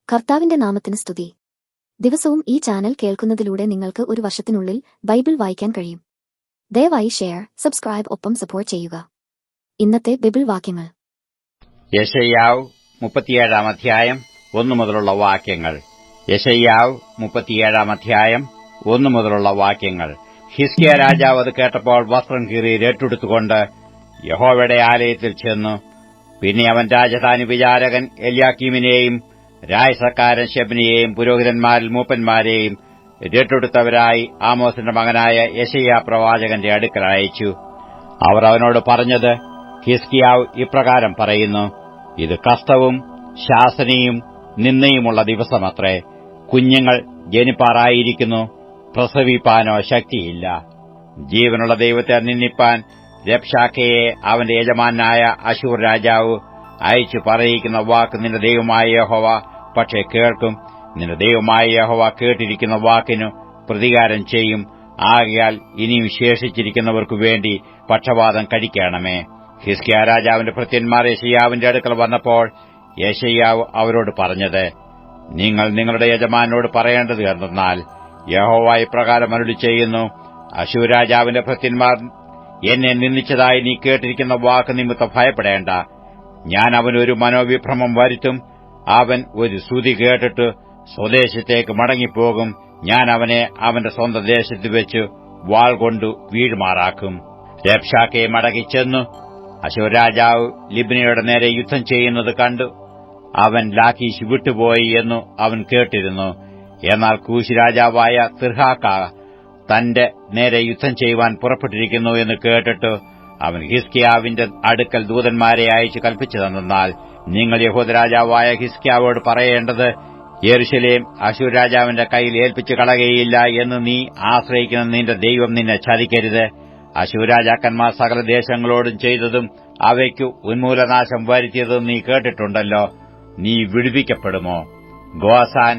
കർത്താവിന്റെ നാമത്തിന് സ്തുതി. ദിവസവും ഈ ചാനൽ കേൾക്കുന്നതിലൂടെ നിങ്ങൾക്ക് ഒരു വർഷത്തിനുള്ളിൽ ബൈബിൾ വായിക്കാൻ കഴിയും. ദയവായി ഷെയർ, സബ്സ്ക്രൈബ് ഒപ്പം സപ്പോർട്ട് ചെയ്യുക. ഇന്നത്തെ ബൈബിൾ വാക്യങ്ങൾ: യെശയ്യാവ് 37 അധ്യായം 1 മുതലുള്ള വാക്യങ്ങൾ. യെശയ്യാവ് 37 അധ്യായം 1 മുതലുള്ള വാക്യങ്ങൾ. ഹിസ്കിയ രാജാവ് അത് കേട്ടപ്പോൾ വസ്ത്രം കീറി രട്ടുടുത്തുകൊണ്ട് യഹോവയുടെ ആലയത്തിൽ ചെന്നു. പിന്നെ അവൻ രാജധാനി വിചാരകൻ എല്യാക്കീമിനെയും രായസക്കാരൻ ശെബ്നയെയും പുരോഹിതന്മാരിൽ മൂപ്പന്മാരെയും രട്ടുടുത്തവരായി ആമോസിന്റെ മകനായ യെശയ്യാ പ്രവാചകന്റെ അടുക്കൽ അയച്ചു. അവർ അവനോട് പറഞ്ഞത്: ഹിസ്കിയാവ് ഇപ്രകാരം പറയുന്നു: ഇത് കഷ്ടവും ശാസനയും നിന്ദയുമുള്ള ദിവസമത്രേ. കുഞ്ഞുങ്ങൾ ജനിപ്പാറായിരിക്കുന്നു, പ്രസവിപ്പാനോ ശക്തിയില്ല. ജീവനുള്ള ദൈവത്തെ നിന്ദിപ്പാൻ രബ്ശാക്കയെ അവന്റെ യജമാനായ അശ്ശൂർ രാജാവ് അയച്ചു പറയിക്കുന്ന വാക്ക് നിന്റെ ദൈവമായ യഹോവ പക്ഷേ കേൾക്കും. നിന്റെ ദൈവമായ യഹോവ കേട്ടിരിക്കുന്ന വാക്കിനു പ്രതികാരം ചെയ്യും. ആകയാൽ ഇനിയും ശേഷിച്ചിരിക്കുന്നവർക്കു വേണ്ടി പക്ഷവാദം കഴിക്കണമേ. ഹിസ്കിയാ രാജാവിന്റെ ഭൃത്യന്മാർ യെശയ്യാവിന്റെ അടുക്കൽ വന്നപ്പോൾ യെശയ്യാവ് അവരോട് പറഞ്ഞത്: നിങ്ങൾ നിങ്ങളുടെ യജമാനോട് പറയേണ്ടത് എന്തെന്നാൽ, യഹോവ ഇപ്രകാരം അരുളി ചെയ്യുന്നു: അശ്ശൂർ രാജാവിന്റെ ഭൃത്യന്മാർ എന്നെ നിന്ദിച്ചതായി നീ കേട്ടിരിക്കുന്ന വാക്ക് നിമിത്തം ഭയപ്പെടേണ്ട. ഞാൻ അവനൊരു മനോവിഭ്രമം വരുത്തും. അവൻ ഒരു ശ്രുതി കേട്ടിട്ട് സ്വദേശത്തേക്ക് മടങ്ങിപ്പോകും. ഞാൻ അവനെ അവന്റെ സ്വന്തം ദേശത്ത് വെച്ച് വാൾ കൊണ്ടു വീഴുമാറാക്കും. രബ്ശാക്കയെ മടങ്ങിച്ചെന്നു അശ്ശൂർ രാജാവ് ലിബ്നയുടെ നേരെ യുദ്ധം ചെയ്യുന്നത് കണ്ടു. അവൻ ലാഖീശ് വിട്ടുപോയി എന്നു അവൻ കേട്ടിരുന്നു. എന്നാൽ കൂശ് രാജാവായ തിർഹാക്ക തന്റെ നേരെ യുദ്ധം ചെയ്യുവാൻ പുറപ്പെട്ടിരിക്കുന്നു എന്ന് കേട്ടിട്ട് അവൻ ഹിസ്കിയാവിന്റെ അടുക്കൽ ദൂതന്മാരെ അയച്ചു കൽപ്പിച്ചതെന്നാൽ, നിങ്ങൾ യഹൂദ രാജാവായ ഹിസ്കിയാവോട് പറയേണ്ടത്: യെരൂശലേം അശ്ശൂർ രാജാവിന്റെ കയ്യിൽ ഏൽപ്പിച്ചു കളകയില്ല എന്ന് നീ ആശ്രയിക്കുന്ന നിന്റെ ദൈവം നിന്നെ ചതിക്കരുത്. അശ്ശൂർ രാജാക്കന്മാർ സകല ദേശങ്ങളോടും ചെയ്തതും അവയ്ക്കു ഉന്മൂലനാശം വരുത്തിയതും നീ കേട്ടിട്ടുണ്ടല്ലോ. നീ വിടുവിക്കപ്പെടുമോ? ഗോസാൻ,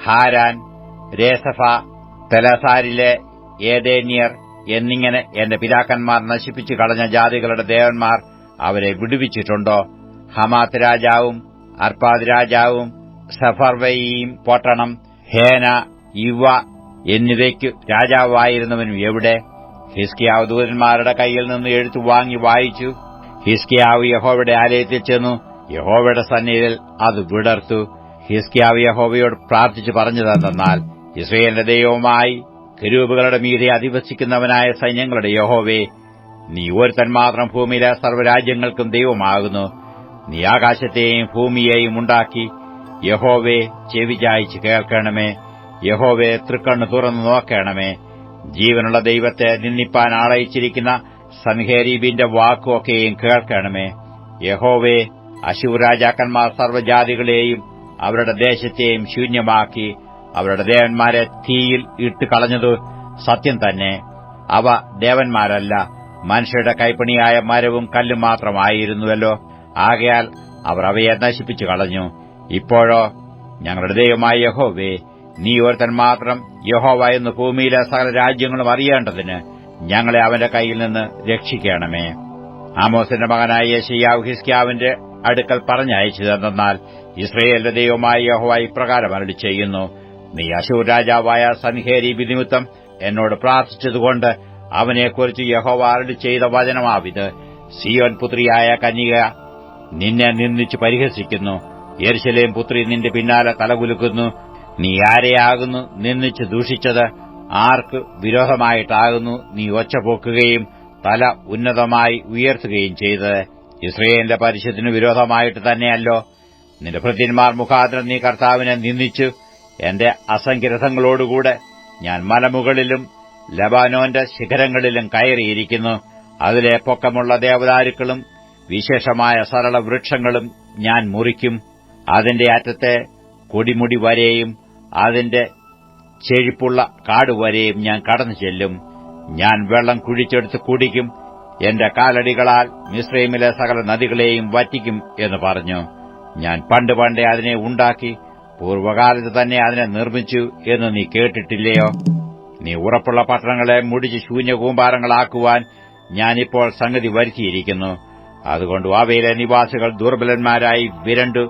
ഹാരാൻ, രേസഫ, തെലസാരിലെ ഏദേന്യർ എന്നിങ്ങനെ എന്റെ പിതാക്കന്മാർ നശിപ്പിച്ചു കളഞ്ഞ ജാതികളുടെ ദേവന്മാർ അവരെ വിടുവിച്ചിട്ടുണ്ടോ? ഹമാത്ത് രാജാവും അർപ്പാദ് രാജാവും സഫർവയിയും പട്ടണം, ഹേന, ഇവ എന്നിവയ്ക്കു രാജാവായിരുന്നവനും എവിടെ? ഹിസ്കിയാവ് ദൂതന്മാരുടെ കയ്യിൽ നിന്ന് എഴുത്തു വാങ്ങി വായിച്ചു. ഹിസ്കിയാവ് യഹോവയുടെ ആലയത്തിൽ ചെന്നു യഹോവയുടെ സന്നിധിയിൽ അത് വിടർത്തു. ഹിസ്കിയാവ് യഹോവയോട് പ്രാർത്ഥിച്ചു പറഞ്ഞതെന്നാൽ, ഇസ്രായേലിന്റെ ദൈവവുമായി കെരൂബുകളുടെ മീതെ അധിവസിക്കുന്നവനായ സൈന്യങ്ങളുടെ യഹോവേ, നീ ഒരുത്തൻ മാത്രം ഭൂമിയിലെ സർവ്വരാജ്യങ്ങൾക്കും ദൈവമാകുന്നു. നീ ആകാശത്തെയും ഭൂമിയെയും ഉണ്ടാക്കി. യഹോവേ, ചെവിചായിച്ച് കേൾക്കണമേ. യഹോവേ, തൃക്കണ്ണ് തുറന്നു നോക്കണമേ. ജീവനുള്ള ദൈവത്തെ നിന്ദിപ്പാൻ ആളയിച്ചിരിക്കുന്ന സൻഹേരീബിന്റെ വാക്കുമൊക്കെയും കേൾക്കണമേ. യഹോവേ, അശ്ശൂർ രാജാക്കന്മാർ സർവ്വജാതികളെയും അവരുടെ ദേശത്തെയും ശൂന്യമാക്കി അവരുടെ ദേവന്മാരെ തീയിൽ ഇട്ട് കളഞ്ഞതു സത്യം തന്നെ. അവ ദേവന്മാരല്ല, മനുഷ്യരുടെ കൈപ്പണിയായ മരവും കല്ലും മാത്രമായിരുന്നുവല്ലോ. ആകയാൽ അവർ അവയെ നശിപ്പിച്ചു കളഞ്ഞു. ഇപ്പോഴോ ഞങ്ങളുടെ ദൈവമായ യഹോവേ, നീ ഒരുത്തൻ മാത്രം യഹോവ എന്ന് ഭൂമിയിലെ സകല രാജ്യങ്ങളും അറിയേണ്ടതിന് ഞങ്ങളെ അവന്റെ കയ്യിൽ നിന്ന് രക്ഷിക്കണമേ. ആമോസിന്റെ മകനായ യെശയ്യാവ് ഹിസ്കിയാവിന്റെ അടുക്കൽ പറഞ്ഞയച്ചതെന്നാൽ, ഇസ്രായേലിന്റെ ദൈവമായ യഹോവ ഇപ്രകാരം അരുളി ചെയ്യുന്നു: നീ അശ്ശൂർ രാജാവായ സൻഹേരീബ് നിമിത്തം എന്നോട് പ്രാർത്ഥിച്ചതുകൊണ്ട് അവനെക്കുറിച്ച് യഹോവ അരുളി ചെയ്ത വചനമാവിത്: സീയോൻ പുത്രിയായ കന്യക നിന്നെ നിന്ദിച്ച് പരിഹസിക്കുന്നു. യെരൂശലേം പുത്രി നിന്റെ പിന്നാലെ തലകുലുക്കുന്നു. നീ ആരെയാകുന്നു നിന്ദിച്ച് ദൂഷിച്ചത്? ആർക്ക് വിരോധമായിട്ടാകുന്നു നീ ഒച്ചപോക്കുകയും തല ഉന്നതമായി ഉയർത്തുകയും ചെയ്തത്? ഇസ്രായേലിന്റെ പരിശുദ്ധന് വിരോധമായിട്ട് തന്നെയല്ലോ. നിന്റെ ഭൃത്യന്മാർ മുഖാന്തരം നീ കർത്താവിനെ നിന്ദിച്ചു. എന്റെ അസംഖ്യരഥങ്ങളോടുകൂടെ ഞാൻ മലമുകളിലും ലബാനോന്റെ ശിഖരങ്ങളിലും കയറിയിരിക്കുന്നു. അതിലെ പൊക്കമുള്ള ദേവദാരുക്കളും വിശേഷമായ സരള വൃക്ഷങ്ങളും ഞാൻ മുറിക്കും. അതിന്റെ അറ്റത്തെ കൊടിമുടി വരെയും അതിന്റെ ചെഴിപ്പുള്ള കാടുവരെയും ഞാൻ കടന്നു ചെല്ലും. ഞാൻ വെള്ളം കുഴിച്ചെടുത്ത് കുടിക്കും. എന്റെ കാലടികളാൽ മിസ്രയീമിലെ സകല നദികളെയും വറ്റിക്കും എന്ന് പറഞ്ഞു. ഞാൻ പണ്ടേ അതിനെ ഉണ്ടാക്കി, പൂർവ്വകാലത്ത് തന്നെ അതിനെ നിർമ്മിച്ചു എന്ന് നീ കേട്ടിട്ടില്ലയോ? നീ ഉറപ്പുള്ള പട്ടണങ്ങളെ മുടിച്ച് ശൂന്യകൂമ്പാരങ്ങളാക്കുവാൻ ഞാനിപ്പോൾ സംഗതി വരുത്തിയിരിക്കുന്നു. അതുകൊണ്ട് അവയിലെ നിവാസികൾ ദുർബലന്മാരായി വിരണ്ടു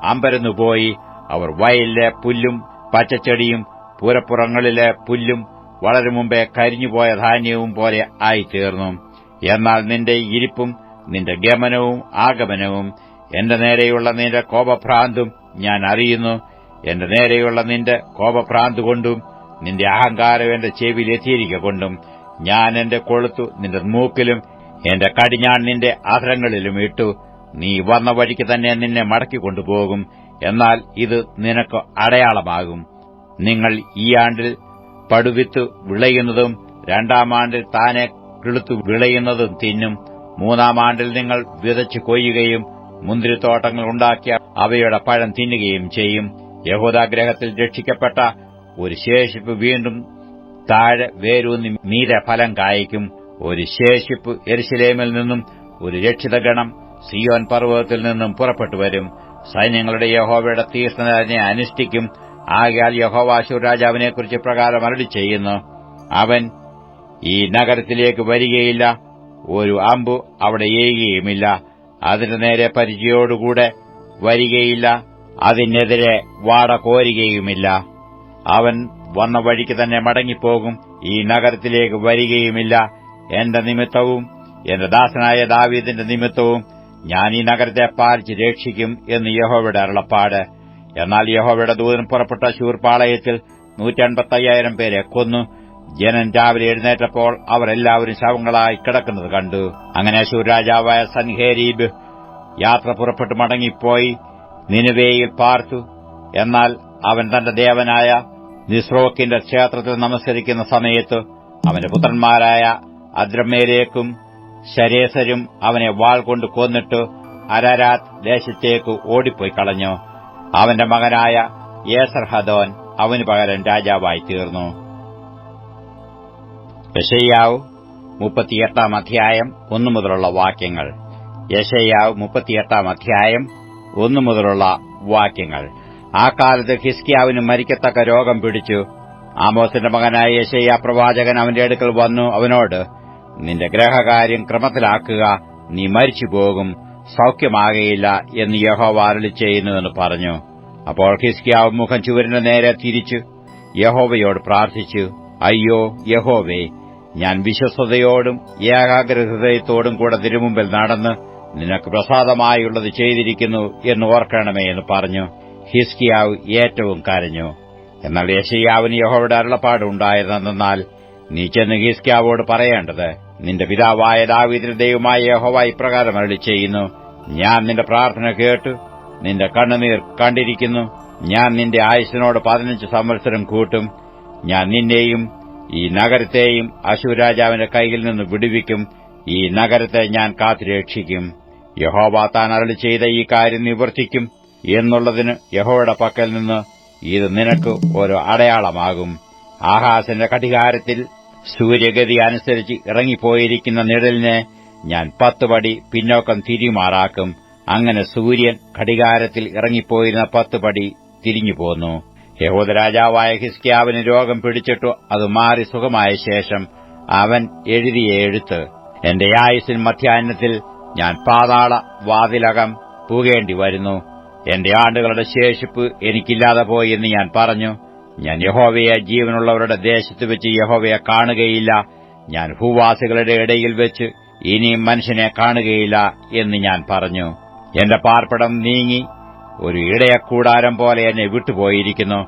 അമ്പരന്നുപോയി. അവർ വയലിലെ പുല്ലും പച്ചച്ചെടിയും പുരപ്പുറങ്ങളിലെ പുല്ലും വളരെ മുമ്പേ കരിഞ്ഞുപോയ ധാന്യവും പോലെ ആയിത്തീർന്നു. എന്നാൽ നിന്റെ ഇരിപ്പും നിന്റെ ഗമനവും ആഗമനവും എന്റെ നേരെയുള്ള നിന്റെ കോപഭ്രാന്തും ഞാൻ അറിയുന്നു. എന്റെ നേരെയുള്ള നിന്റെ കോപഭ്രാന്തുകൊണ്ടും നിന്റെ അഹങ്കാരം എന്റെ ചെവിയിൽ എത്തിയിരിക്കൊണ്ടും ഞാൻ എന്റെ കൊളുത്തു നിന്റെ മൂക്കിലും എന്റെ കടിഞ്ഞാൺ നിന്റെ അധരങ്ങളിലും ഇട്ടു. നീ വന്ന വഴിക്ക് തന്നെ നിന്നെ മടക്കിക്കൊണ്ടുപോകും. എന്നാൽ ഇത് നിനക്ക് അടയാളമാകും. നിങ്ങൾ ഈ ആണ്ടിൽ പടുവിത്ത് വിളയുന്നതും 2-ാം ആണ്ടിൽ താനെ കിളുത്തു വിളയുന്നതും തിന്നും. 3-ാം ആണ്ടിൽ നിങ്ങൾ വിതച്ചു കൊയ്യുകയും മുന്തിരിത്തോട്ടങ്ങൾ ഉണ്ടാക്കിയ അവയുടെ പഴം തിന്നുകയും ചെയ്യും. യഹൂദാഗൃഹത്തിൽ രക്ഷിക്കപ്പെട്ട ഒരു ശേഷിപ്പ് വീണ്ടും താഴെ വേരൂന്നി മീതെ ഫലം കായ്ക്കും. ഒരു ശേഷിപ്പ് യെരുശലേമിൽ നിന്നും ഒരു രക്ഷിതഗണം സിയോൻ പർവ്വതത്തിൽ നിന്നും പുറപ്പെട്ടുവരും. സൈന്യങ്ങളുടെ യഹോവയുടെ തീക്ഷ്ണത അതിനെ അനുഷ്ഠിക്കും. ആകയാൽ യഹോവ അശ്ശൂർ രാജാവിനെക്കുറിച്ച് പ്രകാരം അരുളിച്ചെയ്യുന്നു: അവൻ ഈ നഗരത്തിലേക്ക് വരികയില്ല, ഒരു അമ്പു അവിടെ എയ്യുകയുമില്ല, അതിന്റെ നേരെ പരിചയോടുകൂടെ വരികയില്ല, അതിനെതിരെ വാട കോരുകയുമില്ല. അവൻ വന്ന വഴിക്ക് തന്നെ മടങ്ങിപ്പോകും, ഈ നഗരത്തിലേക്ക് വരികയുമില്ല. എന്റെ നിമിത്തവും എന്റെ ദാസനായ ദാവീദിന്റെ നിമിത്തവും ഞാൻ ഈ നഗരത്തെ പാലിച്ച് രക്ഷിക്കും എന്ന് യഹോവയുടെ അരുളപ്പാട്. എന്നാൽ യഹോവയുടെ ദൂതൻ പുറപ്പെട്ട അശ്ശൂർ പാളയത്തിൽ 155,000 പേരെ കൊന്നു. ജനം രാവിലെ എഴുന്നേറ്റപ്പോൾ അവർ എല്ലാവരും ശവങ്ങളായി കിടക്കുന്നത് കണ്ടു. അങ്ങനെ അശ്ശൂർ രാജാവായ സൻഹേരീബ് യാത്ര പുറപ്പെട്ടു മടങ്ങിപ്പോയി നിനിവേയിൽ പാർത്തു. എന്നാൽ അവൻ തന്റെ ദേവനായ നിസ്രോക്കിന്റെ ക്ഷേത്രത്തിൽ നമസ്കരിക്കുന്ന സമയത്ത് അവന്റെ പുത്രന്മാരായ അദ്രമേലേക്കും ശരേസരും അവനെ വാൾ കൊണ്ട് കൊന്നിട്ട് അരാരാത്ത് ദേശത്തേക്ക് ഓടിപ്പോയി കളഞ്ഞു. അവന്റെ മകനായ യേസർഹദോൻ അവന് പകരം രാജാവായി തീർന്നു. യെശയ്യാവ് 38-ാം അധ്യായം 1 മുതലുള്ള വാക്യങ്ങൾ. യെശയ്യാവ് 38-ാം അധ്യായം 1 മുതലുള്ള വാക്യങ്ങൾ. ആ കാലത്ത് ഹിസ്കിയാവിന് മരിക്കത്തക്ക രോഗം പിടിച്ചു. ആമോസിന്റെ മകനായ യെശയ്യാ പ്രവാചകൻ അവന്റെ അടുക്കൽ വന്നു അവനോട്, നിന്റെ ഗ്രഹകാര്യം ക്രമത്തിലാക്കുക, നീ മരിച്ചുപോകും, സൌഖ്യമാകയില്ല എന്ന് യഹോവ അരുളിച്ചെയ്യുന്നുവെന്ന് പറഞ്ഞു. അപ്പോൾ ഹിസ്കിയാവ് മുഖം ചുവരിന്റെ നേരെ തിരിച്ചു യഹോവയോട് പ്രാർത്ഥിച്ചു, അയ്യോ യഹോവേ, ഞാൻ വിശ്വസ്തയോടും ഏകാഗ്രഹൃദയത്തോടും കൂടെ തിരുമുമ്പിൽ നടന്ന് നിനക്ക് പ്രസാദമായുള്ളത് ചെയ്തിരിക്കുന്നു എന്ന് ഓർക്കണമേ എന്ന് പറഞ്ഞു. ഹിസ്കിയാവ് ഏറ്റവും കരഞ്ഞു. എന്നാൽ യെശയ്യാവിന് യഹോവയുടെ അരുളപ്പാടുണ്ടായതെന്നാൽ, നീ ചെന്ന് ഹിസ്കിയാവോട് പറയേണ്ടത്, നിന്റെ പിതാവായ ദാവീദിന്റെ ദൈവമായ യഹോവ ഇപ്രകാരം അരുളിച്ചെയ്യുന്നു: ഞാൻ നിന്റെ പ്രാർത്ഥന കേട്ടു, നിന്റെ കണ്ണുനീർ കണ്ടിരിക്കുന്നു. ഞാൻ നിന്റെ ആയുസ്സിനോട് 15 സംവത്സരം കൂട്ടും. ഞാൻ നിന്നെയും ഈ നഗരത്തെയും അശ്ശൂർ രാജാവിന്റെ കൈയിൽ നിന്ന് വിടുവിക്കും. ഈ നഗരത്തെ ഞാൻ കാത്തുരക്ഷിക്കും. യഹോവ താൻ അരുളിച്ചെയ്ത ഈ കാര്യം നിവർത്തിക്കും എന്നുള്ളതിന് യഹോവയുടെ പക്കൽ നിന്ന് ഇത് നിനക്ക് ഒരു അടയാളമാകും. ആഹാസിന്റെ കഠികാരത്തിൽ സൂര്യഗതി അനുസരിച്ച് ഇറങ്ങിപ്പോയിരിക്കുന്ന നിഴലിനെ ഞാൻ 10 പടി പിന്നോക്കം തിരിമാറാക്കും. അങ്ങനെ സൂര്യൻ ഘടികാരത്തിൽ ഇറങ്ങിപ്പോയിരുന്ന 10 പടി തിരിഞ്ഞുപോന്നു. യഹൂദ രാജാവായ ഹിസ്കിയാവിന് രോഗം പിടിച്ചിട്ടു അത് മാറി സുഖമായ ശേഷം അവൻ എഴുതിയ എഴുത്ത്: എന്റെ ആയുസ്സിൻ മധ്യാഹ്നത്തിൽ ഞാൻ പാതാള വാതിലകം പൂകേണ്ടി വരുന്നു. എന്റെ ആണ്ടുകളുടെ ശേഷിപ്പ് എനിക്കില്ലാതെ പോയി എന്ന് ഞാൻ പറഞ്ഞു. ഞാൻ യഹോവയെ ജീവനുള്ളവരുടെ ദേശത്ത് വെച്ച് യഹോവയെ കാണുകയില്ല. ഞാൻ ഭൂവാസികളുടെ ഇടയിൽ വെച്ച് ഇനിയും മനുഷ്യനെ കാണുകയില്ല എന്ന് ഞാൻ പറഞ്ഞു. എന്റെ പാർപ്പിടം നീങ്ങി ഒരു ഇടയക്കൂടാരം പോലെ എന്നെ വിട്ടുപോയിരിക്കുന്നു.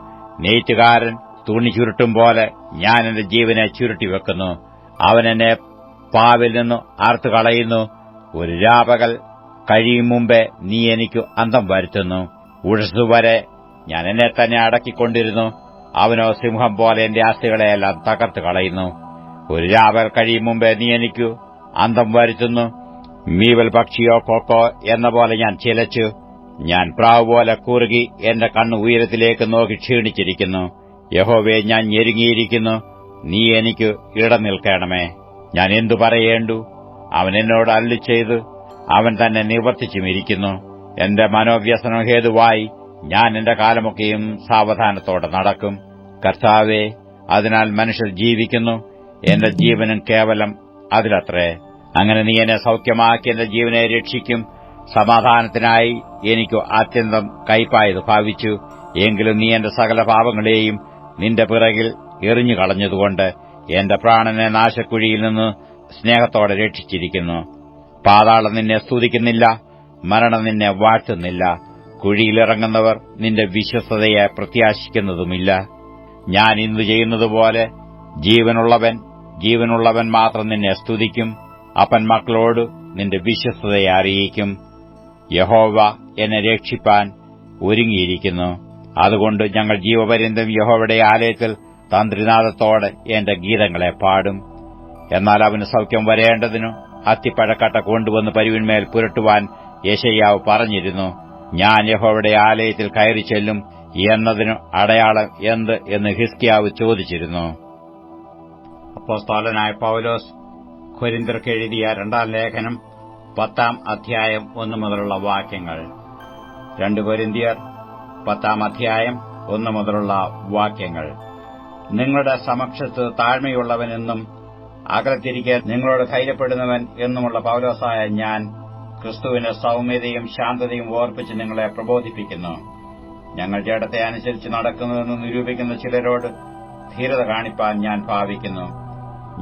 നെയ്ത്തുകാരൻ തുണി ചുരുട്ടും പോലെ ഞാൻ എന്റെ ജീവനെ ചുരുട്ടിവെക്കുന്നു. അവൻ എന്നെ പാവിൽ നിന്ന് അറുത്തുകളയുന്നു. ഒരു രാപകൽ കഴിയും മുമ്പേ നീ എനിക്ക് അന്തം വരുത്തുന്നു. ഉഴസുവരെ ഞാൻ എന്നെ തന്നെ അടക്കിക്കൊണ്ടിരുന്നു. അവനോ സിംഹം പോലെ എന്റെ ആസ്തികളെയെല്ലാം തകർത്ത് കളയുന്നു. ഒരു രാപകൽ കഴിയും മുമ്പേ നീ എനിക്ക് അന്തം വരുത്തുന്നു. മീവൽ പക്ഷിയോ കൊക്കോ എന്ന പോലെ ഞാൻ ചിലച്ചു. ഞാൻ പ്രാവ് പോലെ കുറുകി എന്റെ കണ്ണ് ഉയരത്തിലേക്ക് നോക്കി ക്ഷീണിച്ചിരിക്കുന്നു. യഹോവേ, ഞാൻ ഞെരുങ്ങിയിരിക്കുന്നു. നീ എനിക്ക് ഇടം നിൽക്കണമേ. ഞാൻ എന്തു പറയേണ്ടു? അവൻ എന്നോട് അരുളിച്ചെയ്ത് അവൻ തന്നെ നിവർത്തിച്ചുമിരിക്കുന്നു. എന്റെ മനോവ്യസനം ഹേതുവായി ഞാൻ എന്റെ കാലമൊക്കെയും സാവധാനത്തോടെ നടക്കും. കർത്താവേ, അതിനാൽ മനുഷ്യർ ജീവിക്കുന്നു. എന്റെ ജീവനും കേവലം അതിലത്രേ. അങ്ങനെ നീ എന്നെ സൌഖ്യമാക്കി എന്റെ ജീവനെ രക്ഷിക്കും. സമാധാനത്തിനായി എനിക്കു അത്യന്തം കൈപ്പായത് ഭാവിച്ചു. എങ്കിലും നീ എന്റെ സകല പാപങ്ങളെയും നിന്റെ പിറകിൽ എറിഞ്ഞു കളഞ്ഞതുകൊണ്ട് എന്റെ പ്രാണനെ നാശക്കുഴിയിൽ നിന്ന് സ്നേഹത്തോടെ രക്ഷിച്ചിരിക്കുന്നു. പാതാളം നിന്നെ സ്തുതിക്കുന്നില്ല, മരണം നിന്നെ വാഴ്ത്തുന്നില്ല. കുഴിയിലിറങ്ങുന്നവർ നിന്റെ വിശ്വസ്തതയെ പ്രത്യാശിക്കുന്നതുമില്ല. ഞാൻ ഇന്ന് ചെയ്യുന്നതുപോലെ ജീവനുള്ളവൻ മാത്രം നിന്നെ സ്തുതിക്കും. അപ്പൻ മക്കളോട് നിന്റെ വിശ്വസ്തതയെ അറിയിക്കും. യഹോവ എന്നെ രക്ഷിപ്പാൻ ഒരുങ്ങിയിരിക്കുന്നു. അതുകൊണ്ട് ഞങ്ങൾ ജീവപര്യന്തം യഹോവയുടെ ആലയത്തിൽ തന്ത്രിനാദത്തോടെ എന്റെ ഗീതങ്ങളെ പാടും. എന്നാൽ അവന് സൗഖ്യം വരേണ്ടതിനു അത്തിപ്പഴക്കട്ട കൊണ്ടുവന്ന് പരുവിന്മേൽ പുരട്ടുവാൻ യെശയ്യാവ് പറഞ്ഞിരുന്നു. ഞാൻ യഹോവയുടെ ആലയത്തിൽ കയറി ചെല്ലും എന്നതിനു അടയാളം എന്ത് എന്ന് ഹിസ്കിയാവ് ചോദിച്ചിരുന്നു. അപ്പോസ്തലനായ പൗലോസ് കൊരിന്ത്യർക്ക് എഴുതിയ 2 ലേഖനം 10 അധ്യായം 1 മുതലുള്ള വാക്യങ്ങൾ. 2 കൊരിന്ത്യർ 10 അധ്യായം 1 മുതലുള്ള വാക്യങ്ങൾ. നിങ്ങളുടെ സമക്ഷത്ത് താഴ്മയുള്ളവനെന്നും അകലത്തിരിക്കെ നിങ്ങളോട് ധൈര്യപ്പെടുന്നവൻ എന്നുമുള്ള പൗലോസായ ഞാൻ ക്രിസ്തുവിന്റെ സൌമ്യതയും ശാന്തതയും ഓർപ്പിച്ച് നിങ്ങളെ പ്രബോധിപ്പിക്കുന്നു. ഞങ്ങൾ ജഡത്തെ അനുസരിച്ച് നടക്കുന്നുവെന്ന് നിരൂപിക്കുന്ന ചിലരോട് ധീരത കാണിപ്പാൻ ഞാൻ ഭാവിക്കുന്നു.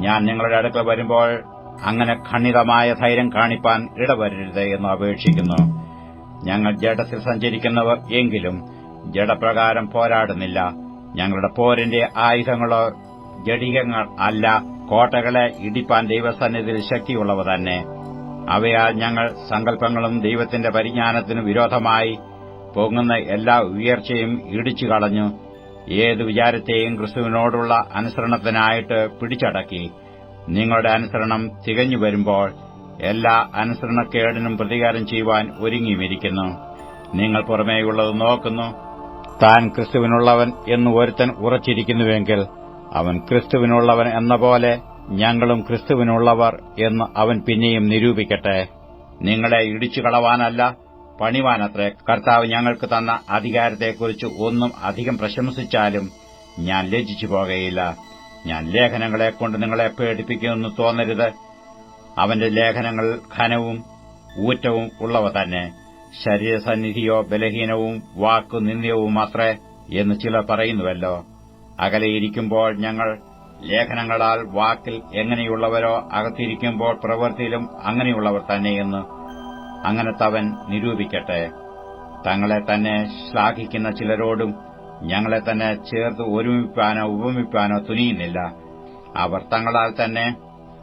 ഞാൻ നിങ്ങളുടെ അടുക്കൽ വരുമ്പോൾ അങ്ങനെ ഖണ്ഡിതമായ ധൈര്യം കാണിപ്പാൻ ഇടവരരുത് എന്ന് അപേക്ഷിക്കുന്നു. ഞങ്ങൾ ജഡത്തിൽ സഞ്ചരിക്കുന്നവർ എങ്കിലും ജഡപ്രകാരം പോരാടുന്നില്ല. ഞങ്ങളുടെ പോരിന്റെ ആയുധങ്ങളോ ജഡികങ്ങൾ അല്ല, കോട്ടകളെ ഇടിപ്പാൻ ദൈവസന്നിധിയിൽ ശക്തിയുള്ളവ തന്നെ. അവയാൽ ഞങ്ങൾ സങ്കല്പങ്ങളും ദൈവത്തിന്റെ പരിജ്ഞാനത്തിനു വിരോധമായി പൊങ്ങുന്ന എല്ലാ ഉയർച്ചയും ഇടിച്ചു കളഞ്ഞു ഏതു വിചാരത്തെയും ക്രിസ്തുവിനോടുള്ള അനുസരണത്തിനായിട്ട് പിടിച്ചടക്കി. നിങ്ങളുടെ അനുസരണം തികഞ്ഞു വരുമ്പോൾ എല്ലാ അനുസരണക്കേടിനും പ്രതികാരം ചെയ്യുവാൻ ഒരുങ്ങിയിരിക്കുന്നു. നിങ്ങൾ പുറമേയുള്ളത് നോക്കുന്നു. താൻ ക്രിസ്തുവിനുള്ളവൻ എന്ന് ഒരുത്തൻ ഉറച്ചിരിക്കുന്നുവെങ്കിൽ അവൻ ക്രിസ്തുവിനുള്ളവൻ എന്ന പോലെ ഞങ്ങളും ക്രിസ്തുവിനുള്ളവർ എന്ന് അവൻ പിന്നെയും നിരൂപിക്കട്ടെ. നിങ്ങളെ ഇടിച്ചു കളവാനല്ല, പണിവാനത്രേ കർത്താവ് ഞങ്ങൾക്ക് തന്ന അധികാരത്തെക്കുറിച്ച് ഒന്നും അധികം പ്രശംസിച്ചാലും ഞാൻ ലജ്ജിച്ചു പോകയില്ല. ഞാൻ ലേഖനങ്ങളെക്കൊണ്ട് നിങ്ങളെ പേടിപ്പിക്കുമെന്ന് തോന്നരുത്. അവന്റെ ലേഖനങ്ങൾ ഘനവും ഊറ്റവും ഉള്ളവ തന്നെ. ശരീരസന്നിധിയോ ബലഹീനവും വാക്കു നിന്ദ്യവുമത്രേ എന്ന് ചിലർ പറയുന്നുവല്ലോ. അകലെയിരിക്കുമ്പോൾ ഞങ്ങൾ ലേഖനങ്ങളാൽ വാക്കിൽ എങ്ങനെയുള്ളവരോ അകത്തിരിക്കുമ്പോൾ പ്രവൃത്തിയിലും അങ്ങനെയുള്ളവർ തന്നെയെന്ന് അങ്ങനത്തവൻ നിരൂപിക്കട്ടെ. തങ്ങളെ തന്നെ ശ്ലാഘിക്കുന്ന ചിലരോടും ഞങ്ങളെ തന്നെ ചേർത്ത് ഒരുമിപ്പാനോ ഉപമിപ്പാനോ തുനിയുന്നില്ല. അവർ തങ്ങളാൽ തന്നെ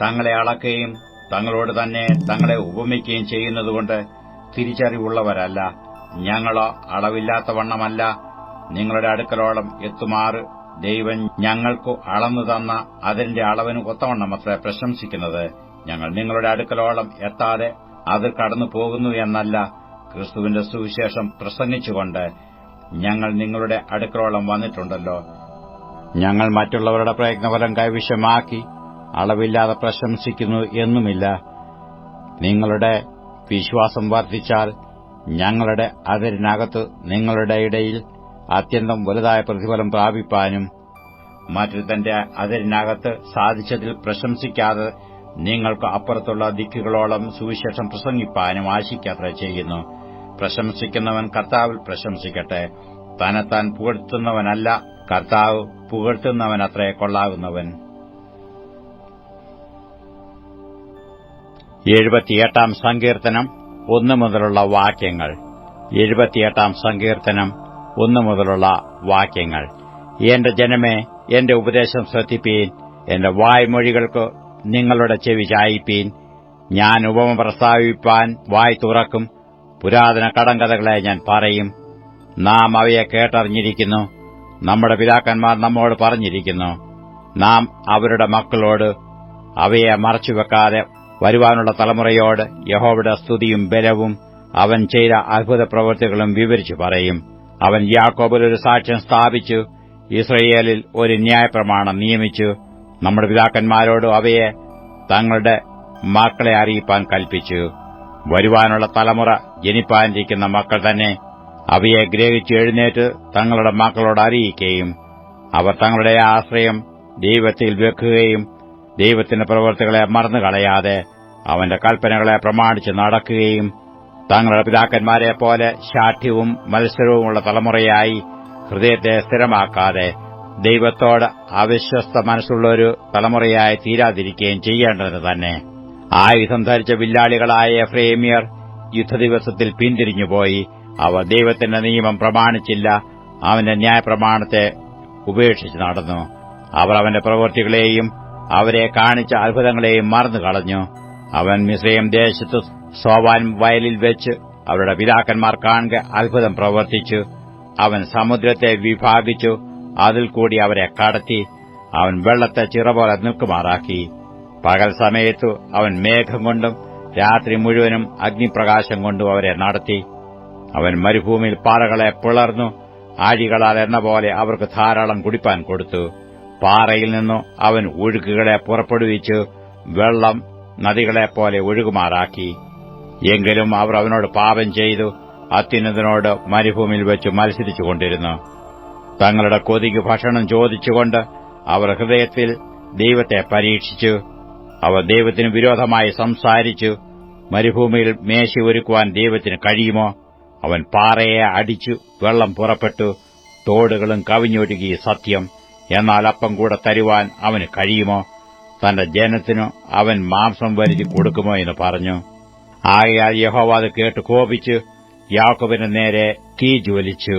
തങ്ങളെ അളക്കുകയും തങ്ങളോട് തന്നെ തങ്ങളെ ഉപമിക്കുകയും ചെയ്യുന്നതുകൊണ്ട് തിരിച്ചറിവുള്ളവരല്ല. ഞങ്ങളോ അളവില്ലാത്തവണ്ണമല്ല, നിങ്ങളുടെ അടുക്കലോളം എത്തുമാറ് ദൈവം ഞങ്ങൾക്കു അളന്നു തന്ന അതിന്റെ അളവിന് ഒത്തവണ്ണമത്രേ പ്രശംസിക്കുന്നത്. ഞങ്ങൾ നിങ്ങളുടെ അടുക്കലോളം എത്താതെ അത് കടന്നു പോകുന്നു എന്നല്ല, ക്രിസ്തുവിന്റെ സുവിശേഷം പ്രസംഗിച്ചുകൊണ്ട് ഞങ്ങൾ നിങ്ങളുടെ അടുക്കലോളം വന്നിട്ടുണ്ടല്ലോ. ഞങ്ങൾ മറ്റുള്ളവരുടെ പ്രയത്നഫലം കൈവശമാക്കി അളവില്ലാതെ പ്രശംസിക്കുന്നു എന്നുമില്ല. നിങ്ങളുടെ വിശ്വാസം വർദ്ധിച്ചാൽ ഞങ്ങളുടെ അതിരിനകത്ത് നിങ്ങളുടെ ഇടയിൽ അത്യന്തം വലുതായ പ്രതിഫലം പ്രാപിപ്പാനും മറ്റൊരുത്തന്റെ അതിരിനകത്ത് സാധിച്ചതിൽ പ്രശംസിക്കാതെ നിങ്ങൾക്ക് അപ്പുറത്തുള്ള ദിക്കുകളോളം സുവിശേഷം പ്രസംഗിപ്പാനും ആശിക്കാത്ര ചെയ്യുന്നു. പ്രശംസിക്കുന്നവൻ കർത്താവിൽ പ്രശംസിക്കട്ടെ. തന്നെത്താൻ പുകഴ്ത്തുന്നവനല്ല, കർത്താവ് പുകഴ്ത്തുന്നവനത്രേ കൊള്ളാകുന്നവൻ. 78 സങ്കീർത്തനം 1 മുതലുള്ള വാക്യങ്ങൾ. 78 സങ്കീർത്തനം 1 മുതലുള്ള വാക്യങ്ങൾ. എന്റെ ജനമേ, എന്റെ ഉപദേശം ശ്രദ്ധിപ്പീൻ, എന്റെ വായ്മൊഴികൾക്ക് നിങ്ങളുടെ ചെവി ചായിപ്പീൻ. ഞാൻ ഉപമ പ്രസ്താവിപ്പാൻ വായ് തുറക്കും, പുരാതന കടങ്കഥകളെ ഞാൻ പറയും. നാം അവയെ കേട്ടറിഞ്ഞിരിക്കുന്നു, നമ്മുടെ പിതാക്കന്മാർ നമ്മോട് പറഞ്ഞിരിക്കുന്നു. നാം അവരുടെ മക്കളോട് അവയെ മറച്ചുവെക്കാതെ വരുവാനുള്ള തലമുറയോട് യഹോവയുടെ സ്തുതിയും ബലവും അവൻ ചെയ്ത അത്ഭുത പ്രവൃത്തികളും വിവരിച്ചു പറയും. അവൻ യാക്കോബിൽ ഒരു സാക്ഷ്യം സ്ഥാപിച്ചു, ഇസ്രയേലിൽ ഒരു ന്യായപ്രമാണം നിയമിച്ചു. നമ്മുടെ പിതാക്കന്മാരോട് അവയെ തങ്ങളുടെ മക്കളെ അറിയിപ്പാൻ കൽപ്പിച്ചു. വരുവാനുള്ള തലമുറ ജനിപ്പാനിരിക്കുന്ന മക്കൾ തന്നെ അവയെ ഗ്രഹിച്ച് എഴുന്നേറ്റ് തങ്ങളുടെ മക്കളോട് അറിയിക്കുകയും അവർ തങ്ങളുടെ ആശ്രയം ദൈവത്തിൽ വെക്കുകയും ദൈവത്തിന്റെ പ്രവൃത്തികളെ മറന്നുകളയാതെ അവന്റെ കൽപ്പനകളെ പ്രമാണിച്ച് നടക്കുകയും തങ്ങളുടെ പിതാക്കന്മാരെപ്പോലെ ശാഠ്യവും മത്സരവുമുള്ള തലമുറയായി ഹൃദയത്തെ സ്ഥിരമാക്കാതെ ദൈവത്തോട് അവിശ്വസ്ത മനസ്സുള്ളൊരു തലമുറയായി തീരാതിരിക്കുകയും ചെയ്യേണ്ടതിന് തന്നെ. ആയുധം ധരിച്ച വില്ലാളികളായ എഫ്രൈമ്യർ യുദ്ധദിവസത്തിൽ പിന്തിരിഞ്ഞുപോയി. അവർ ദൈവത്തിന്റെ നിയമം പ്രമാണിച്ചില്ല, അവന്റെ ന്യായപ്രമാണത്തെ ഉപേക്ഷിച്ച് നടന്നു. അവർ അവന്റെ പ്രവൃത്തികളെയും അവരെ കാണിച്ച അത്ഭുതങ്ങളെയും മറന്നുകളഞ്ഞു. അവൻ മിസ്രയീം ദേശത്ത് സോവാൻ വയലിൽ വെച്ച് അവരുടെ പിതാക്കന്മാർ കാണുക അത്ഭുതം പ്രവർത്തിച്ചു. അവൻ സമുദ്രത്തെ വിഭാഗിച്ചു, അതിൽ കൂടി അവരെ കടത്തി. അവൻ വെള്ളത്തെ ചിറപോലെ നിൽക്കുമാറാക്കി. പകൽ സമയത്തു അവൻ മേഘം കൊണ്ടും രാത്രി മുഴുവനും അഗ്നിപ്രകാശം കൊണ്ടും അവരെ നടത്തി. അവൻ മരുഭൂമിയിൽ പാറകളെ പിളർന്നു, ആഴികളാൽ എന്ന പോലെ അവർക്ക് ധാരാളം കുടിപ്പാൻ കൊടുത്തു. പാറയിൽ നിന്നു അവൻ ഒഴുക്കുകളെ പുറപ്പെടുവിച്ചു, വെള്ളം നദികളെപ്പോലെ ഒഴുകുമാറാക്കി. എങ്കിലും അവർ അവനോട് പാപം ചെയ്തു, അത്യുന്നതനോട് മരുഭൂമിയിൽ വെച്ച് മത്സരിച്ചുകൊണ്ടിരുന്നു. തങ്ങളുടെ കൊതിക്ക് ഭക്ഷണം ചോദിച്ചുകൊണ്ട് അവർ ഹൃദയത്തിൽ ദൈവത്തെ പരീക്ഷിച്ചു. അവർ ദൈവത്തിന് വിരോധമായി സംസാരിച്ചു. മരുഭൂമിയിൽ മേശ ഒരുക്കുവാൻ ദൈവത്തിന് കഴിയുമോ? അവൻ പാറയെ അടിച്ചു, വെള്ളം പുറപ്പെട്ടു, തോടുകളും കവിഞ്ഞൊഴുകി. സത്യം, എന്നാൽ അപ്പം കൂടെ തരുവാൻ അവന് കഴിയുമോ? തന്റെ ജനത്തിനു അവൻ മാംസം വരുത്തി കൊടുക്കുമോ എന്ന് പറഞ്ഞു. ആകയാൽ യഹോവ അത് കേട്ട് കോപിച്ചു, യാക്കോബിന്റെ നേരെ തീ ജ്വലിച്ചു,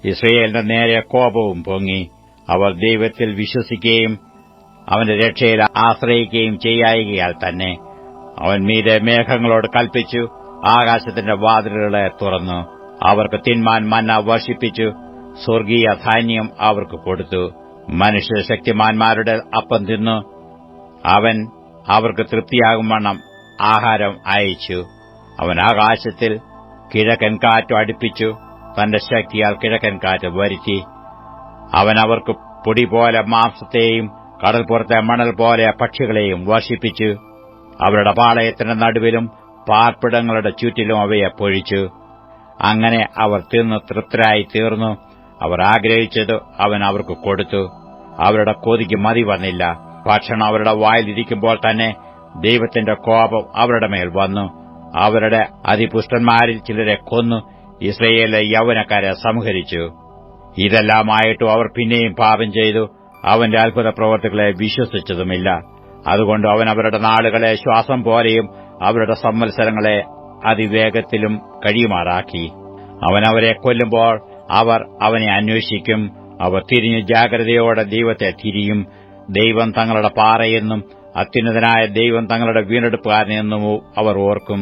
ഇസ്രയേലിന്റെ നേരെ കോപവും പൊങ്ങി. അവർ ദൈവത്തിൽ വിശ്വസിക്കുകയും അവന്റെ രക്ഷയിൽ ആശ്രയിക്കുകയും ചെയ്യായികയാൽ തന്നെ അവൻ മീതെ മേഘങ്ങളോട് കൽപ്പിച്ചു, ആകാശത്തിന്റെ വാതിലുകളെ തുറന്നു. അവർക്ക് തിന്മാൻ മന്ന വർഷിപ്പിച്ചു, സ്വർഗീയ ധാന്യം അവർക്ക് കൊടുത്തു. മനുഷ്യശക്തിമാന്മാരുടെ അപ്പം തിന്നു അവൻ അവർക്ക് തൃപ്തിയാകും വണ്ണം ആഹാരം അയച്ചു. അവൻ ആകാശത്തിൽ കിഴക്കൻ കാറ്റ് അടുപ്പിച്ചു, തന്റെ ശക്തിയാൽ കിഴക്കൻ കാറ്റ് വരുത്തി. അവൻ അവർക്ക് പൊടി പോലെ മാംസത്തെയും കടൽപ്പുറത്തെ മണൽ പോലെ പക്ഷികളെയും വർഷിപ്പിച്ചു. അവരുടെ പാളയത്തിന്റെ നടുവിലും പാർപ്പിടങ്ങളുടെ ചുറ്റിലും അവയെ പൊഴിച്ചു. അങ്ങനെ അവർ തിന്ന് തൃപ്തരായി തീർന്നു. അവർ ആഗ്രഹിച്ചത് അവൻ അവർക്ക് കൊടുത്തു. അവരുടെ കൊതിക്ക് മതി വന്നില്ല. ഭക്ഷണം അവരുടെ വായിലിരിക്കുമ്പോൾ തന്നെ ദൈവത്തിന്റെ കോപം അവരുടെ മേൽ വന്നു. അവരുടെ അതിപുഷ്ടന്മാരിൽ ചിലരെ കൊന്നു, ഇസ്രയേലിലെ യൗവനക്കാരെ സംഹരിച്ചു. ഇതെല്ലാമായിട്ടും അവർ പിന്നെയും പാപം ചെയ്തു, അവന്റെ അത്ഭുത പ്രവർത്തികളെ വിശ്വസിച്ചതുമില്ല. അതുകൊണ്ട് അവൻ അവരുടെ നാളുകളെ ശ്വാസം പോലെയും അവരുടെ സംവത്സരങ്ങളെ അതിവേഗത്തിലും കഴിയുമാറാക്കി. അവൻ അവരെ കൊല്ലുമ്പോൾ അവർ അവനെ അന്വേഷിക്കും. അവർ തിരിഞ്ഞു ജാഗ്രതയോടെ ദൈവത്തെ തിരിയും. ദൈവം തങ്ങളുടെ പാറയെന്നും അത്യുന്നതനായ ദൈവം തങ്ങളുടെ വീണ്ടെടുപ്പുകാരനെന്നും അവർ ഓർക്കും.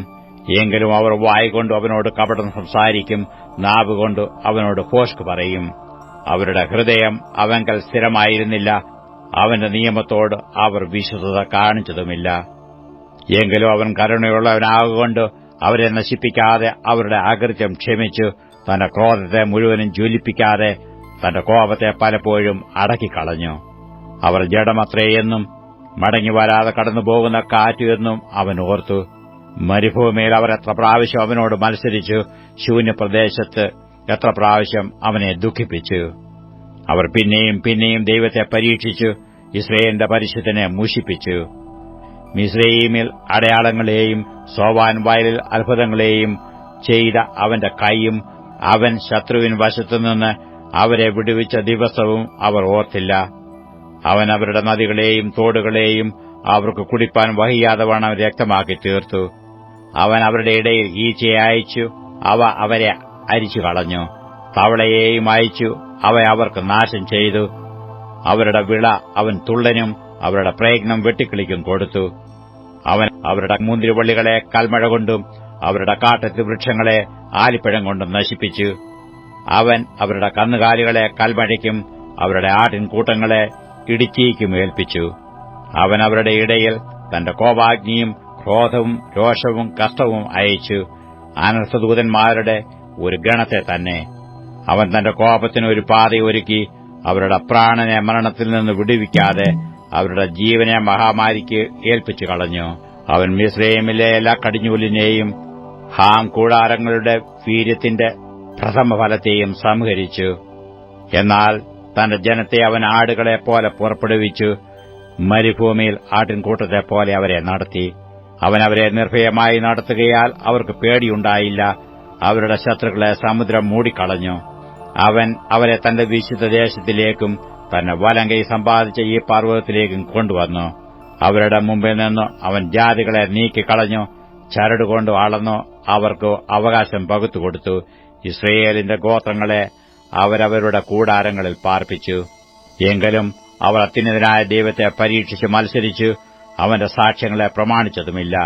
എങ്കിലും അവർ വായ്കൊണ്ട് അവനോട് കപടം സംസാരിക്കും, നാവുകൊണ്ട് അവനോട് ഭോഷ്ക് പറയും. അവരുടെ ഹൃദയം അവങ്കൽ സ്ഥിരമായിരുന്നില്ല, അവന്റെ നിയമത്തോട് അവർ വിശ്വസ്തത കാണിച്ചതുമില്ല. എങ്കിലും അവൻ കരുണയുള്ളവനാകൊണ്ട് അവരെ നശിപ്പിക്കാതെ അവരുടെ അകൃത്യം ക്ഷമിച്ചു, തന്റെ ക്രോധത്തെ മുഴുവനും ജ്വലിപ്പിക്കാതെ തന്റെ കോപത്തെ പലപ്പോഴും അടക്കിക്കളഞ്ഞു. അവർ ജഡമത്രയെന്നും മടങ്ങി വരാതെ കടന്നുപോകുന്ന കാറ്റ് എന്നും അവൻ ഓർത്തു. മരുഭൂമിയിൽ അവർ എത്ര പ്രാവശ്യം അവനോട് മത്സരിച്ചു, ശൂന്യപ്രദേശത്ത് എത്ര പ്രാവശ്യം അവനെ ദുഃഖിപ്പിച്ചു. അവർ പിന്നെയും പിന്നെയും ദൈവത്തെ പരീക്ഷിച്ചു, ഇസ്രയേലിന്റെ പരിശുദ്ധനെ മുഷിപ്പിച്ചു. മിസ്രയീമിൽ അടയാളങ്ങളെയും സോവാൻ വയലിൽ അത്ഭുതങ്ങളെയും ചെയ്ത അവന്റെ കൈയും അവൻ ശത്രുവിൻ വശത്തുനിന്ന് അവരെ വിടുവിച്ച ദിവസവും അവർ ഓർത്തില്ല. അവൻ അവരുടെ നദികളെയും തോടുകളെയും അവർക്ക് കുടിപ്പാൻ വഹിയാതെ വണ്ണം രക്തമാക്കി തീർത്തു. അവൻ അവരുടെ ഇടയിൽ ഈച്ചയെ അയച്ചു, അവ അവരെ അരിച്ചു കളഞ്ഞു. തവളയെയും അയച്ചു, അവ അവർക്ക് നാശം ചെയ്തു. അവരുടെ വിള അവൻ തുള്ളനും അവരുടെ പ്രയത്നം വെട്ടിക്കിളിക്കും കൊടുത്തു. അവൻ അവരുടെ മുന്തിരിവള്ളികളെ കൽമഴ കൊണ്ടും അവരുടെ കാട്ടത്തി വൃക്ഷങ്ങളെ ആലിപ്പഴം കൊണ്ടും നശിപ്പിച്ചു. അവൻ അവരുടെ കന്നുകാലികളെ കൽമഴയ്ക്കും അവരുടെ ആട്ടിൻകൂട്ടങ്ങളെ ഇടിച്ചീക്കും ഏൽപ്പിച്ചു. അവൻ അവരുടെ ഇടയിൽ തന്റെ കോപാഗ്നിയും ക്രോധവും രോഷവും കഷ്ടവും അയച്ചു, അനർത്ഥദൂതന്മാരുടെ ഒരു ഗണത്തെ തന്നെ. അവൻ തന്റെ കോപത്തിന് ഒരു പാതയൊരുക്കി, അവരുടെ പ്രാണനെ മരണത്തിൽ നിന്ന് വിടുവിക്കാതെ അവരുടെ ജീവനെ മഹാമാരിക്ക് ഏൽപ്പിച്ചു കളഞ്ഞു. അവൻ മിസ്രയീമിലെ എല്ലാ കടിഞ്ഞൂലിനെയും ഹാം കൂടാരങ്ങളുടെ വീര്യത്തിന്റെ പ്രഥമഫലത്തെയും സംഹരിച്ചു. എന്നാൽ തന്റെ ജനത്തെ അവൻ ആടുകളെപ്പോലെ പുറപ്പെടുവിച്ചു, മരുഭൂമിയിൽ ആട്ടിൻകൂട്ടത്തെപ്പോലെ അവരെ നടത്തി. അവൻ അവരെ നിർഭയമായി നടത്തുകയാൽ അവർക്ക് പേടിയുണ്ടായില്ല. അവരുടെ ശത്രുക്കളെ സമുദ്രം മൂടിക്കളഞ്ഞു. അവൻ അവരെ തന്റെ വിശുദ്ധ ദേശത്തിലേക്കും തന്നെ വലങ്കൈ സമ്പാദിച്ച ഈ പർവ്വതത്തിലേക്കും കൊണ്ടുവന്നു. അവരുടെ മുമ്പിൽ നിന്ന് അവൻ ജാതികളെ നീക്കിക്കളഞ്ഞു. ചരടുകൊണ്ട് അളന്നു അവർക്ക് അവകാശം പകുത്തുകൊടുത്തു. ഇസ്രയേലിന്റെ ഗോത്രങ്ങളെ അവരവരുടെ കൂടാരങ്ങളിൽ പാർപ്പിച്ചു. എങ്കിലും അവർ അത്യുന്നതനായ ദൈവത്തെ പരീക്ഷിച്ച് മത്സരിച്ചു അവന്റെ സാക്ഷ്യങ്ങളെ പ്രമാണിച്ചതുമില്ല.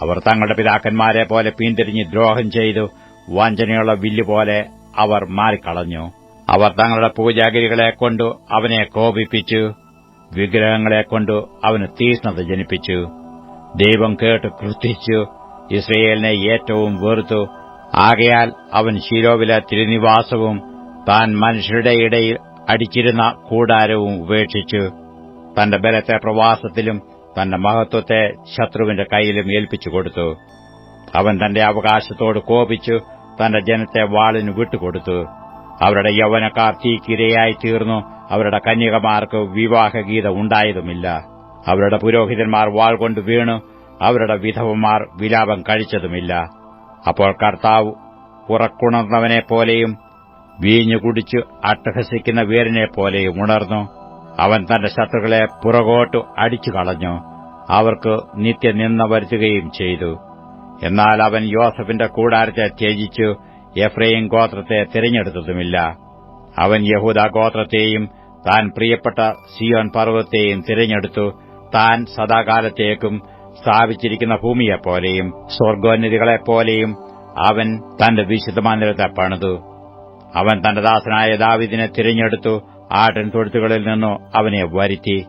അവർ തങ്ങളുടെ പിതാക്കന്മാരെ പോലെ പിന്തിരിഞ്ഞ് ദ്രോഹം ചെയ്തു. വഞ്ചനയുള്ള വില്ലുപോലെ അവർ മാറിക്കളഞ്ഞു. അവർ തങ്ങളുടെ പൂജാഗിരികളെക്കൊണ്ടു അവനെ കോപിപ്പിച്ചു. വിഗ്രഹങ്ങളെക്കൊണ്ടു അവന് തീഷ്ണത ജനിപ്പിച്ചു. ദൈവം കേട്ട് ക്രുദ്ധിച്ചു. ഇസ്രയേലിനെ ഏറ്റവും വെറുത്തു. ആകയാൽ അവൻ ശീലോവിലെ തിരുനിവാസവും താൻ മനുഷ്യരുടെ ഇടയിൽ അടിച്ചിരുന്ന കൂടാരവും ഉപേക്ഷിച്ചു. തന്റെ ബലത്തെ പ്രവാസത്തിലും തന്റെ മഹത്വത്തെ ശത്രുവിന്റെ കൈയിലും ഏൽപ്പിച്ചുകൊടുത്തു. അവൻ തന്റെ അവകാശത്തോട് കോപിച്ചു. തന്റെ ജനത്തെ വാളിന് വിട്ടുകൊടുത്തു. അവരുടെ യൗവനക്കാർ തീക്കിരയായി തീർന്നു. അവരുടെ കന്യകമാർക്ക് വിവാഹഗീതം ഉണ്ടായതുമില്ല. അവരുടെ പുരോഹിതന്മാർ വാൾ കൊണ്ട് വീണു. അവരുടെ വിധവമാർ വിലാപം കഴിച്ചതുമില്ല. അപ്പോൾ കർത്താവ് ഉറക്കുണർന്നവനെപ്പോലെയും വീഞ്ഞു കുടിച്ചു അട്ടഹസിക്കുന്ന വീരനെപ്പോലെയും ഉണർന്നു. അവൻ തന്റെ ശത്രുക്കളെ പുറകോട്ടു അടിച്ചു കളഞ്ഞു. അവർക്ക് നിത്യനിന്ദ വരുത്തുകയും ചെയ്തു. എന്നാൽ അവൻ യോസഫിന്റെ കൂടാരത്തെ ത്യജിച്ചു. എഫ്രയീം ഗോത്രത്തെ തിരഞ്ഞെടുത്തതുമില്ല. അവൻ യഹൂദാ ഗോത്രത്തെയും താൻ പ്രിയപ്പെട്ട സിയോൻ പർവ്വതത്തെയും തിരഞ്ഞെടുത്തു. താൻ സദാകാലത്തേക്കും സ്ഥാപിച്ചിരിക്കുന്ന ഭൂമിയെപ്പോലെയും സ്വർഗോന്നതികളെപ്പോലെയും അവൻ തന്റെ വിശുദ്ധമന്ദിരത്തെ പണിതു. അവൻ തന്റെ ദാസനായ ദാവീദിനെ തിരഞ്ഞെടുത്തു. ആട്ടിൻ തൊഴുത്തുകളിൽ നിന്നു അവനെ വരുത്തി.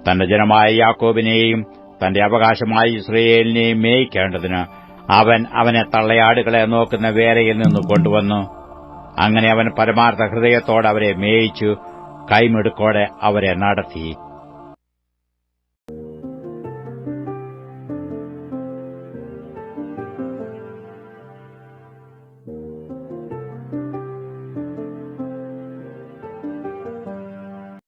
തന്റെ ജനമായ യാക്കോബിനെയും തന്റെ അവകാശമായ ഇസ്രയേലിനെയും മേയിക്കേണ്ടതിന് അവൻ അവനെ തള്ളയാടുകളെ നോക്കുന്ന വേരയിൽ നിന്ന് കൊണ്ടുവന്നു. അങ്ങനെ അവൻ പരമാർത്ഥ ഹൃദയത്തോടെ അവരെ മേയിച്ചു. കൈമിടുക്കോടെ അവരെ നടത്തി.